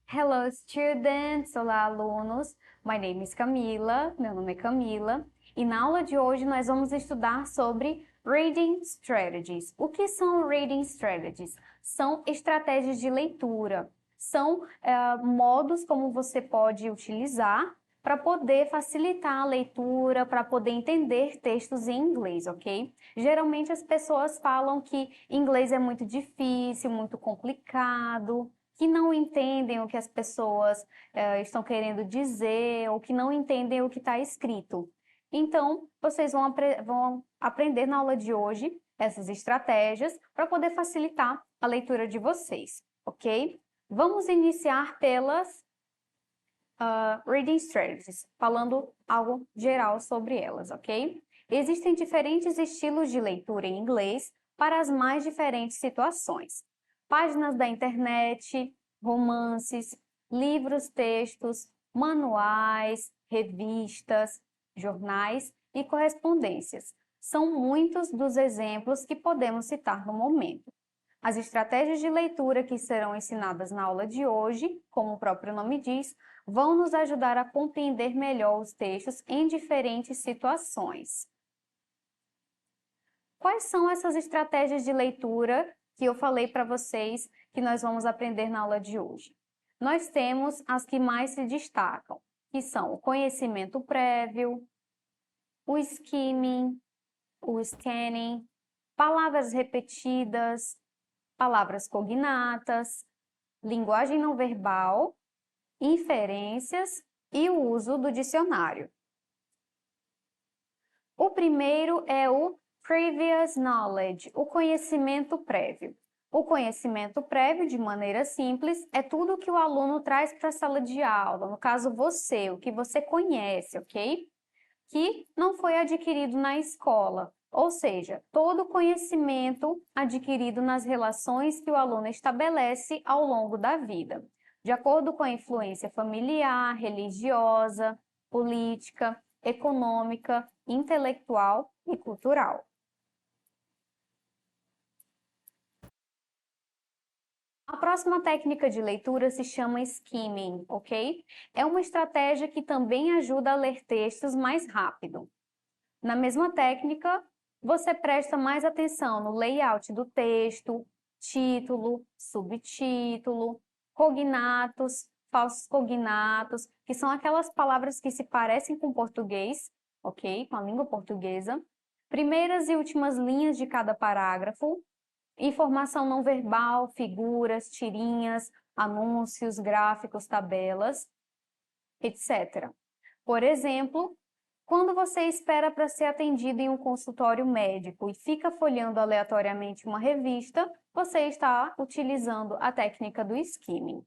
Hello students, olá alunos, my name is Camila, meu nome é Camila, e na aula de hoje nós vamos estudar sobre Reading Strategies. O que são Reading Strategies? São estratégias de leitura, são modos como você pode utilizar para poder facilitar a leitura, para poder entender textos em inglês, ok? Geralmente as pessoas falam que inglês é muito difícil, muito complicado, que não entendem o que as pessoas estão querendo dizer, ou que não entendem o que está escrito. Então, vocês vão aprender na aula de hoje essas estratégias para poder facilitar a leitura de vocês, ok? Vamos iniciar pelas Reading Strategies, falando algo geral sobre elas, ok? Existem diferentes estilos de leitura em inglês para as mais diferentes situações. Páginas da internet, romances, livros, textos, manuais, revistas, jornais e correspondências. São muitos dos exemplos que podemos citar no momento. As estratégias de leitura que serão ensinadas na aula de hoje, como o próprio nome diz, vão nos ajudar a compreender melhor os textos em diferentes situações. Quais são essas estratégias de leitura que eu falei para vocês que nós vamos aprender na aula de hoje? Nós temos as que mais se destacam, que são o conhecimento prévio, o skimming, o scanning, palavras repetidas, palavras cognatas, linguagem não verbal, inferências e o uso do dicionário. O primeiro é o Previous Knowledge, o conhecimento prévio. O conhecimento prévio, de maneira simples, é tudo que o aluno traz para a sala de aula, no caso você, o que você conhece, ok? Que não foi adquirido na escola, ou seja, todo o conhecimento adquirido nas relações que o aluno estabelece ao longo da vida, de acordo com a influência familiar, religiosa, política, econômica, intelectual e cultural. A próxima técnica de leitura se chama skimming, ok? É uma estratégia que também ajuda a ler textos mais rápido. Na mesma técnica, você presta mais atenção no layout do texto, título, subtítulo, cognatos, falsos cognatos, que são aquelas palavras que se parecem com português, ok? Com a língua portuguesa. Primeiras e últimas linhas de cada parágrafo, informação não verbal, figuras, tirinhas, anúncios, gráficos, tabelas, etc. Por exemplo, quando você espera para ser atendido em um consultório médico e fica folheando aleatoriamente uma revista, você está utilizando a técnica do skimming.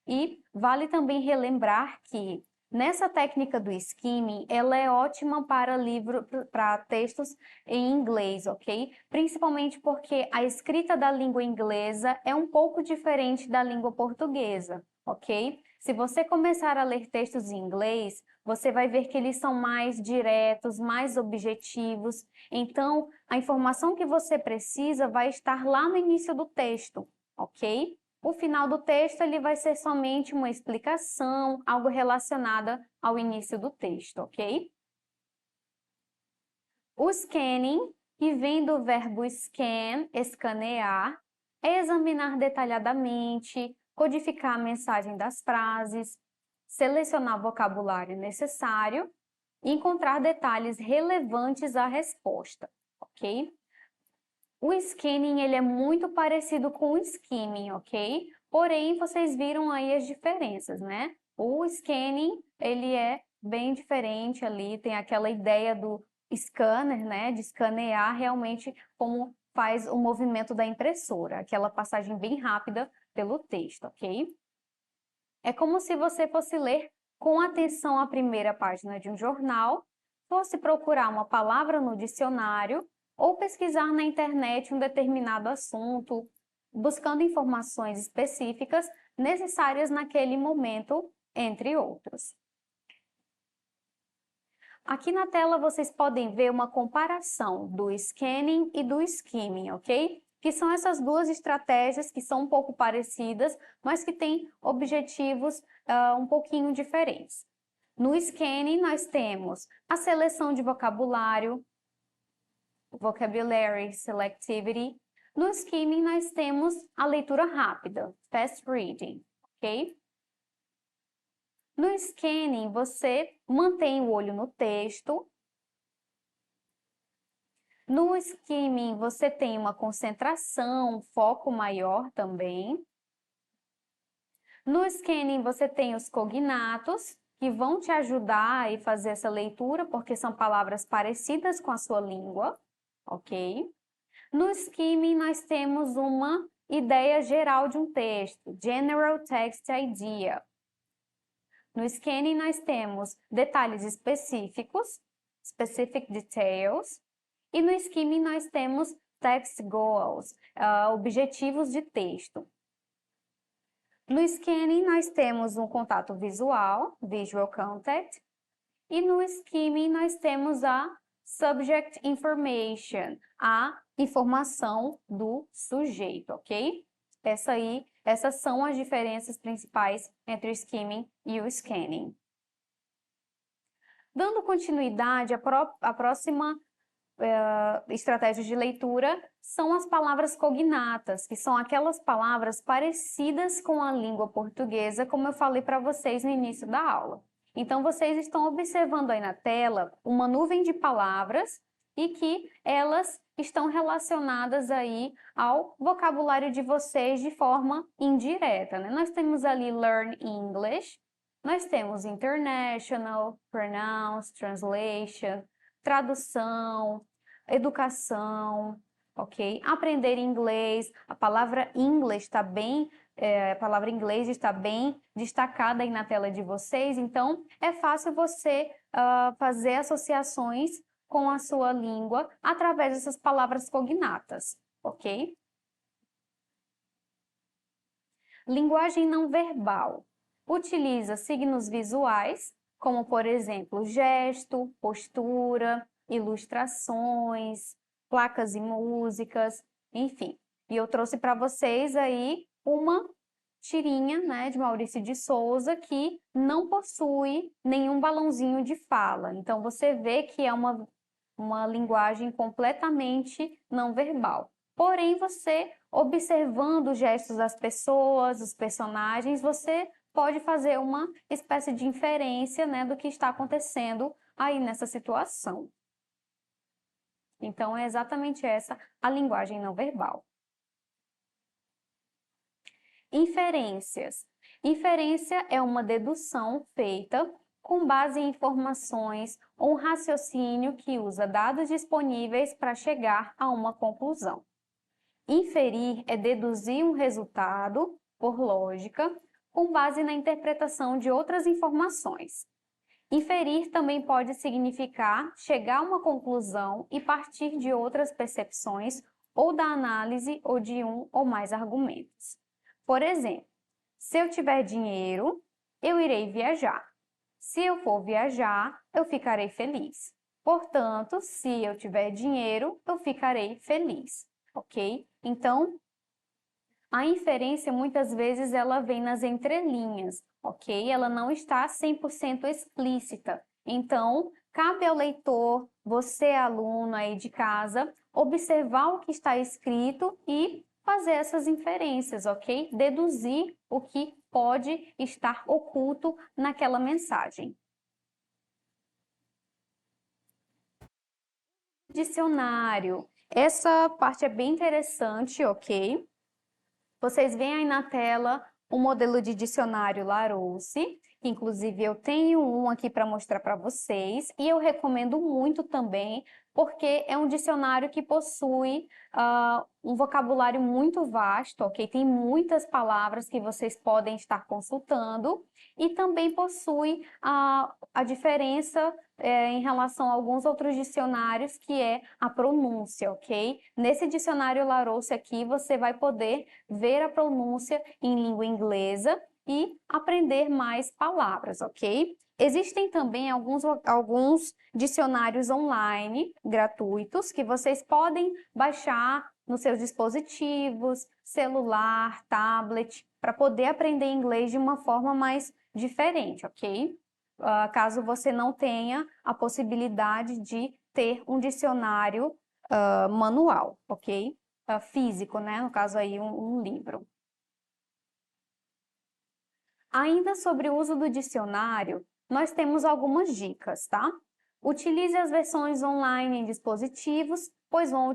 E vale também relembrar que nessa técnica do skimming, ela é ótima para textos em inglês, ok? Principalmente porque a escrita da língua inglesa é um pouco diferente da língua portuguesa, ok? Se você começar a ler textos em inglês, você vai ver que eles são mais diretos, mais objetivos. Então, a informação que você precisa vai estar lá no início do texto, ok? O final do texto ele vai ser somente uma explicação, algo relacionado ao início do texto, ok? O scanning, que vem do verbo scan, escanear, é examinar detalhadamente, codificar a mensagem das frases, selecionar o vocabulário necessário e encontrar detalhes relevantes à resposta, ok? O scanning ele é muito parecido com o skimming, ok? Porém, vocês viram aí as diferenças, né? O scanning, ele é bem diferente ali, tem aquela ideia do scanner, né? De escanear realmente como faz o movimento da impressora, aquela passagem bem rápida pelo texto, ok? É como se você fosse ler com atenção a primeira página de um jornal, fosse procurar uma palavra no dicionário ou pesquisar na internet um determinado assunto, buscando informações específicas necessárias naquele momento, entre outros. Aqui na tela vocês podem ver uma comparação do scanning e do skimming, ok? Que são essas duas estratégias que são um pouco parecidas, mas que têm objetivos um pouquinho diferentes. No scanning, nós temos a seleção de vocabulário, vocabulary selectivity. No skimming, nós temos a leitura rápida, fast reading, ok? No scanning, você mantém o olho no texto. No skimming, você tem uma concentração, um foco maior também. No scanning, você tem os cognatos, que vão te ajudar a fazer essa leitura, porque são palavras parecidas com a sua língua, ok? No skimming, nós temos uma ideia geral de um texto, General Text Idea. No scanning, nós temos detalhes específicos, Specific Details, e no skimming nós temos Text Goals, objetivos de texto. No scanning, nós temos um contato visual, Visual Contact, e no skimming nós temos a Subject Information, a informação do sujeito, ok? Essas são as diferenças principais entre o skimming e o scanning. Dando continuidade, a próxima estratégia de leitura são as palavras cognatas, que são aquelas palavras parecidas com a língua portuguesa, como eu falei para vocês no início da aula. Então, vocês estão observando aí na tela uma nuvem de palavras e que elas estão relacionadas aí ao vocabulário de vocês de forma indireta, né? Nós temos ali Learn English, nós temos International, Pronounce, Translation, tradução, educação, ok? Aprender inglês, a palavra English está bem, a palavra inglês está bem destacada aí na tela de vocês, então é fácil você fazer associações com a sua língua através dessas palavras cognatas, ok? Linguagem não verbal. Utiliza signos visuais, como, por exemplo, gesto, postura, ilustrações, placas e músicas, enfim. E eu trouxe para vocês aí uma tirinha, né, de Maurício de Souza, que não possui nenhum balãozinho de fala. Então, você vê que é uma linguagem completamente não verbal. Porém, você, observando os gestos das pessoas, os personagens, você pode fazer uma espécie de inferência, né, do que está acontecendo aí nessa situação. Então, é exatamente essa a linguagem não verbal. Inferências. Inferência é uma dedução feita com base em informações ou um raciocínio que usa dados disponíveis para chegar a uma conclusão. Inferir é deduzir um resultado, por lógica, com base na interpretação de outras informações. Inferir também pode significar chegar a uma conclusão e partir de outras percepções ou da análise ou de um ou mais argumentos. Por exemplo, se eu tiver dinheiro, eu irei viajar. Se eu for viajar, eu ficarei feliz. Portanto, se eu tiver dinheiro, eu ficarei feliz, ok? Então, a inferência, muitas vezes, ela vem nas entrelinhas, ok? Ela não está 100% explícita. Então, cabe ao leitor, você aluno aí de casa, observar o que está escrito e fazer essas inferências, ok? Deduzir o que pode estar oculto naquela mensagem. Dicionário. Essa parte é bem interessante, ok? Vocês veem aí na tela o modelo de dicionário Larousse. Inclusive, eu tenho um aqui para mostrar para vocês e eu recomendo muito também, porque é um dicionário que possui um vocabulário muito vasto, ok? Tem muitas palavras que vocês podem estar consultando e também possui a diferença em relação a alguns outros dicionários, que é a pronúncia, ok? Nesse dicionário Larousse aqui, você vai poder ver a pronúncia em língua inglesa e aprender mais palavras, ok? Existem também alguns dicionários online gratuitos que vocês podem baixar nos seus dispositivos, celular, tablet, para poder aprender inglês de uma forma mais diferente, ok? Caso você não tenha a possibilidade de ter um dicionário manual, ok? Físico, né? No caso aí, um livro. Ainda sobre o uso do dicionário, nós temos algumas dicas, tá? Utilize as versões online em dispositivos, pois vão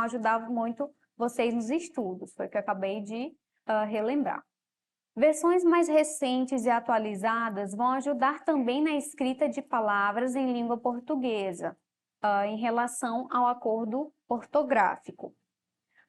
ajudar muito vocês nos estudos, foi o que eu acabei de relembrar. Versões mais recentes e atualizadas vão ajudar também na escrita de palavras em língua portuguesa, em relação ao acordo ortográfico.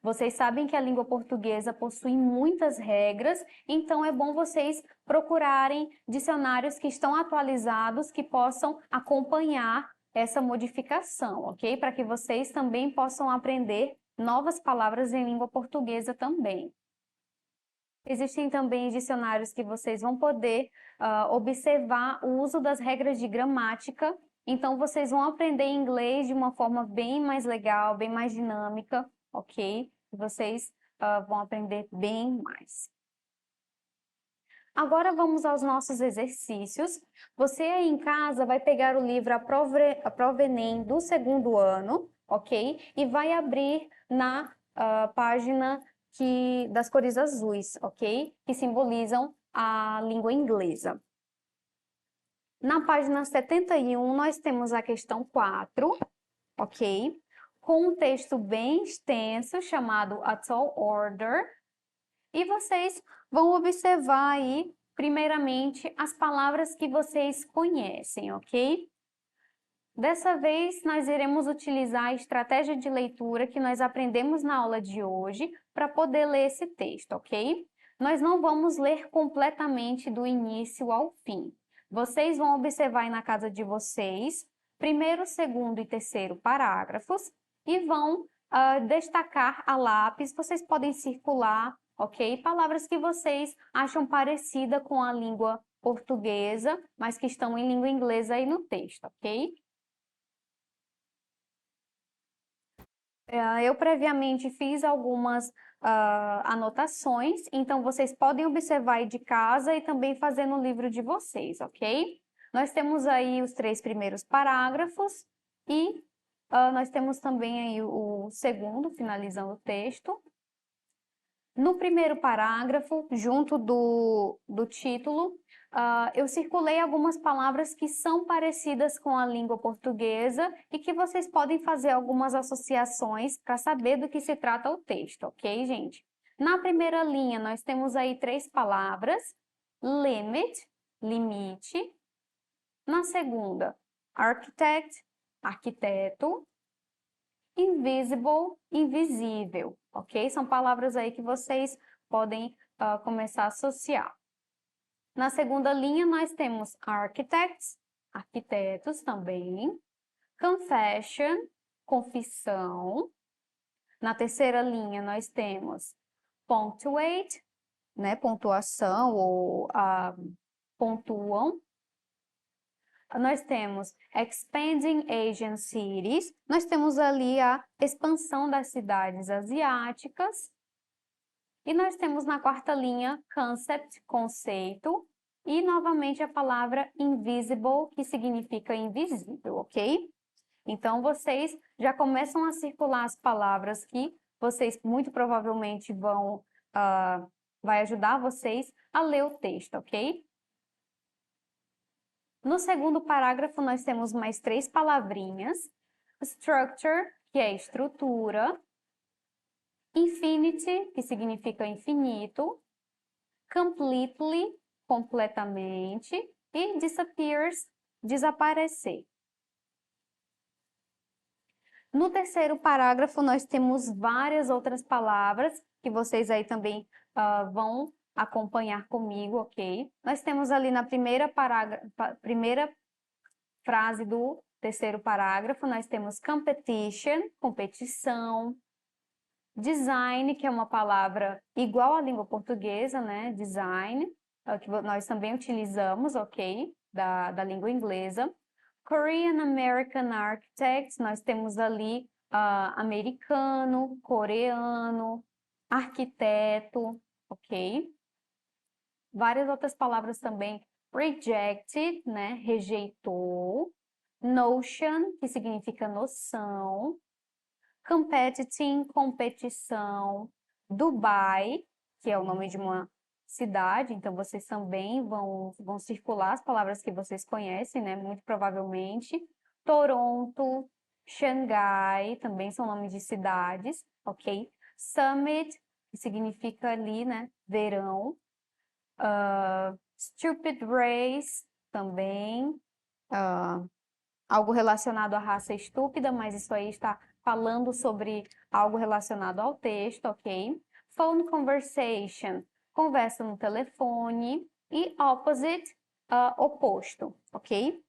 Vocês sabem que a língua portuguesa possui muitas regras, então é bom vocês procurarem dicionários que estão atualizados, que possam acompanhar essa modificação, ok? Para que vocês também possam aprender novas palavras em língua portuguesa também. Existem também dicionários que vocês vão poder observar o uso das regras de gramática, então vocês vão aprender inglês de uma forma bem mais legal, bem mais dinâmica, ok? Vocês vão aprender bem mais. Agora vamos aos nossos exercícios. Você aí em casa vai pegar o livro A Provenem do segundo ano, ok? E vai abrir na página das cores azuis, ok? Que simbolizam a língua inglesa. Na página 71, nós temos a questão 4, ok? Com um texto bem extenso chamado A Tall Order. E vocês vão observar aí, primeiramente, as palavras que vocês conhecem, ok? Dessa vez, nós iremos utilizar a estratégia de leitura que nós aprendemos na aula de hoje para poder ler esse texto, ok? Nós não vamos ler completamente do início ao fim. Vocês vão observar aí na casa de vocês, primeiro, segundo e terceiro parágrafos, e vão destacar a lápis. Vocês podem circular, ok? Palavras que vocês acham parecida com a língua portuguesa, mas que estão em língua inglesa aí no texto, ok? Eu previamente fiz algumas anotações, então vocês podem observar aí de casa e também fazer no livro de vocês, ok? Nós temos aí os 3 primeiros parágrafos e nós temos também aí o segundo, finalizando o texto. No primeiro parágrafo, junto do título, eu circulei algumas palavras que são parecidas com a língua portuguesa e que vocês podem fazer algumas associações para saber do que se trata o texto, ok, gente? Na primeira linha, nós temos aí 3 palavras, limit, limite. Na segunda, architect, arquiteto. Invisible, invisível, ok? São palavras aí que vocês podem começar a associar. Na segunda linha, nós temos architects, arquitetos também. Confession, confissão. Na terceira linha, nós temos punctuate, né? Pontuação ou pontuam. Nós temos Expanding Asian Cities, nós temos ali a expansão das cidades asiáticas. E nós temos na quarta linha Concept, conceito, e novamente a palavra Invisible, que significa invisível, ok? Então, vocês já começam a circular as palavras que vocês muito provavelmente vai ajudar vocês a ler o texto, ok? No segundo parágrafo, nós temos mais 3 palavrinhas. Structure, que é estrutura. Infinity, que significa infinito. Completely, completamente, e disappears, desaparecer. No terceiro parágrafo, nós temos várias outras palavras que vocês aí também vão acompanhar comigo, ok? Nós temos ali na primeira frase do terceiro parágrafo, nós temos competition, competição, design, que é uma palavra igual à língua portuguesa, né? Design, que nós também utilizamos, ok? Da língua inglesa. Korean American Architects, nós temos ali americano, coreano, arquiteto, ok? Várias outras palavras também. Rejected, né? Rejeitou. Notion, que significa noção. Competing, competição. Dubai, que é o nome de uma cidade, então vocês também vão circular as palavras que vocês conhecem, né? Muito provavelmente. Toronto, Xangai, também são nomes de cidades, ok? Summit, que significa ali, né? Verão. Stupid Race, também. Algo relacionado à raça estúpida, mas isso aí está falando sobre algo relacionado ao texto, ok? Phone conversation, conversa no telefone. E opposite, oposto, ok?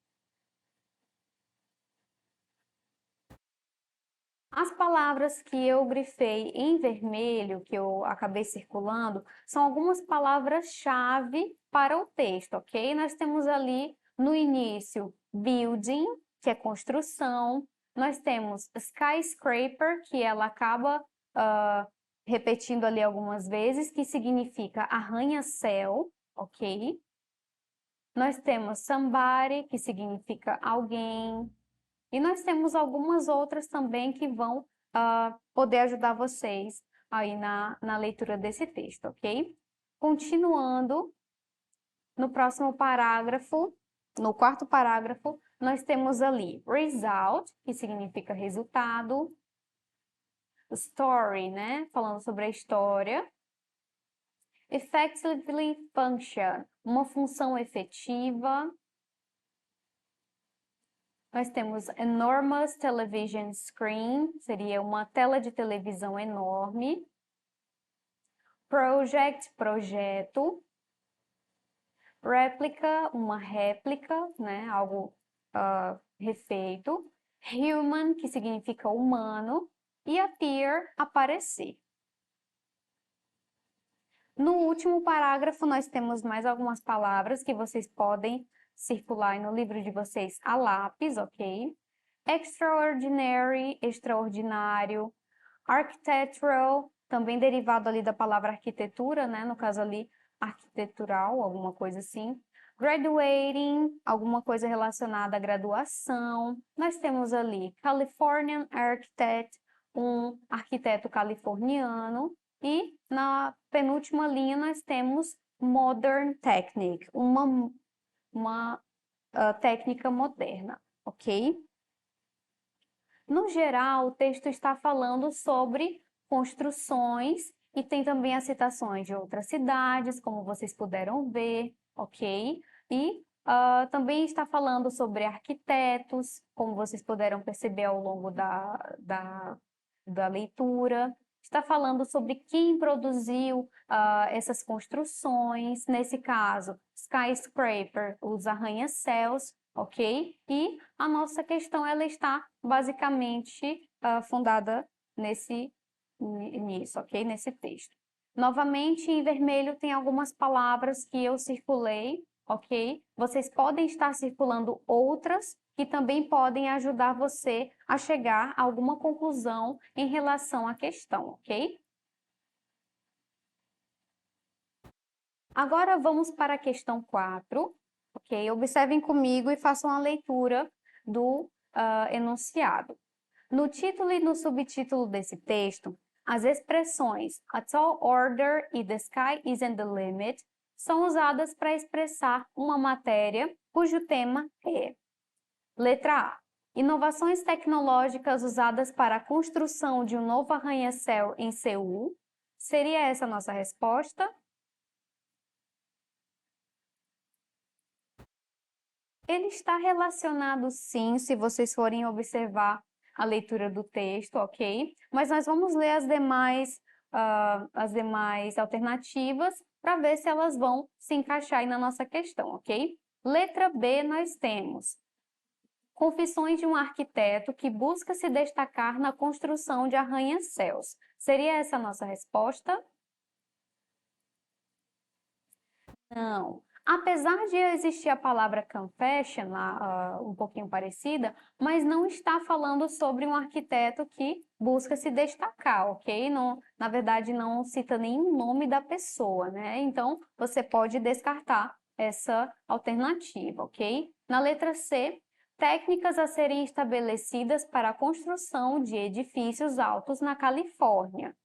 As palavras que eu grifei em vermelho, que eu acabei circulando, são algumas palavras-chave para o texto, ok? Nós temos ali no início building, que é construção. Nós temos skyscraper, que ela acaba repetindo ali algumas vezes, que significa arranha-céu, ok? Nós temos somebody, que significa alguém. E nós temos algumas outras também que vão poder ajudar vocês aí na leitura desse texto, ok? Continuando, no próximo parágrafo, no quarto parágrafo, nós temos ali result, que significa resultado, story, né? Falando sobre a história. Effectively function, uma função efetiva. Nós temos enormous television screen, seria uma tela de televisão enorme. Project, projeto. Replica, uma réplica, né? Algo refeito. Human, que significa humano. E appear, aparecer. No último parágrafo, nós temos mais algumas palavras que vocês podem circular no livro de vocês a lápis, ok? Extraordinary, extraordinário. Architectural, também derivado ali da palavra arquitetura, né? No caso ali, arquitetural, alguma coisa assim. Graduating, alguma coisa relacionada à graduação. Nós temos ali Californian Architect, um arquiteto californiano. E na penúltima linha nós temos Modern Technique, uma técnica moderna, ok? No geral, o texto está falando sobre construções e tem também as citações de outras cidades, como vocês puderam ver, ok? E também está falando sobre arquitetos, como vocês puderam perceber ao longo da leitura. Está falando sobre quem produziu essas construções, nesse caso, skyscraper, os arranha-céus, ok? E a nossa questão ela está basicamente fundada nisso, ok? Nesse texto. Novamente, em vermelho tem algumas palavras que eu circulei, ok? Vocês podem estar circulando outras que também podem ajudar você a chegar a alguma conclusão em relação à questão, ok? Agora vamos para a questão 4, ok? Observem comigo e façam a leitura do enunciado. No título e no subtítulo desse texto, as expressões a tall order e the sky isn't the limit são usadas para expressar uma matéria cujo tema é: letra A. Inovações tecnológicas usadas para a construção de um novo arranha-céu em Seul. Seria essa a nossa resposta? Ele está relacionado sim, se vocês forem observar a leitura do texto, ok? Mas nós vamos ler as demais alternativas para ver se elas vão se encaixar aí na nossa questão, ok? Letra B, nós temos Confissões de um arquiteto que busca se destacar na construção de arranha-céus. Seria essa a nossa resposta? Não. Apesar de existir a palavra confession, um pouquinho parecida, mas não está falando sobre um arquiteto que busca se destacar, ok? Não, na verdade, não cita nenhum nome da pessoa, né? Então, você pode descartar essa alternativa, ok? Na letra C, técnicas a serem estabelecidas para a construção de edifícios altos na Califórnia.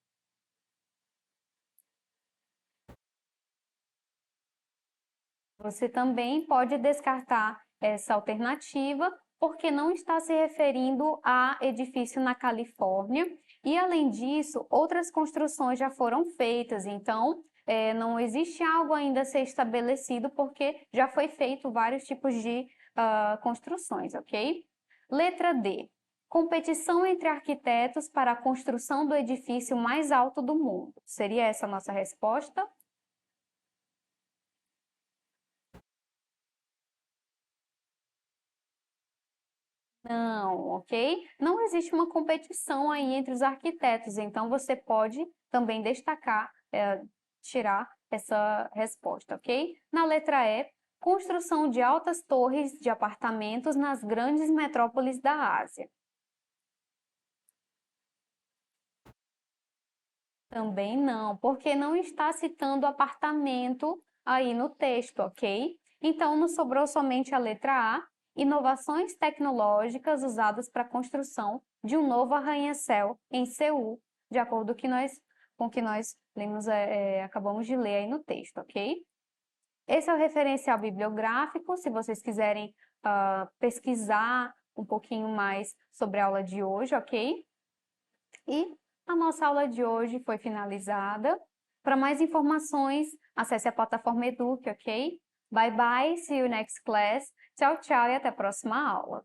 Você também pode descartar essa alternativa, porque não está se referindo a edifício na Califórnia, e além disso, outras construções já foram feitas, então não existe algo ainda a ser estabelecido, porque já foi feito vários tipos de construções, ok? Letra D. Competição entre arquitetos para a construção do edifício mais alto do mundo. Seria essa a nossa resposta? Não, ok? Não existe uma competição aí entre os arquitetos, então você pode também destacar, tirar essa resposta, ok? Na letra E, construção de altas torres de apartamentos nas grandes metrópoles da Ásia. Também não, porque não está citando apartamento aí no texto, ok? Então, nos sobrou somente a letra A, inovações tecnológicas usadas para a construção de um novo arranha-céu em Seul, de acordo com o que nós lemos, acabamos de ler aí no texto, ok? Esse é o referencial bibliográfico, se vocês quiserem pesquisar um pouquinho mais sobre a aula de hoje, ok? E a nossa aula de hoje foi finalizada. Para mais informações, acesse a plataforma Eduque, ok? Bye bye, see you next class. Tchau, tchau e até a próxima aula.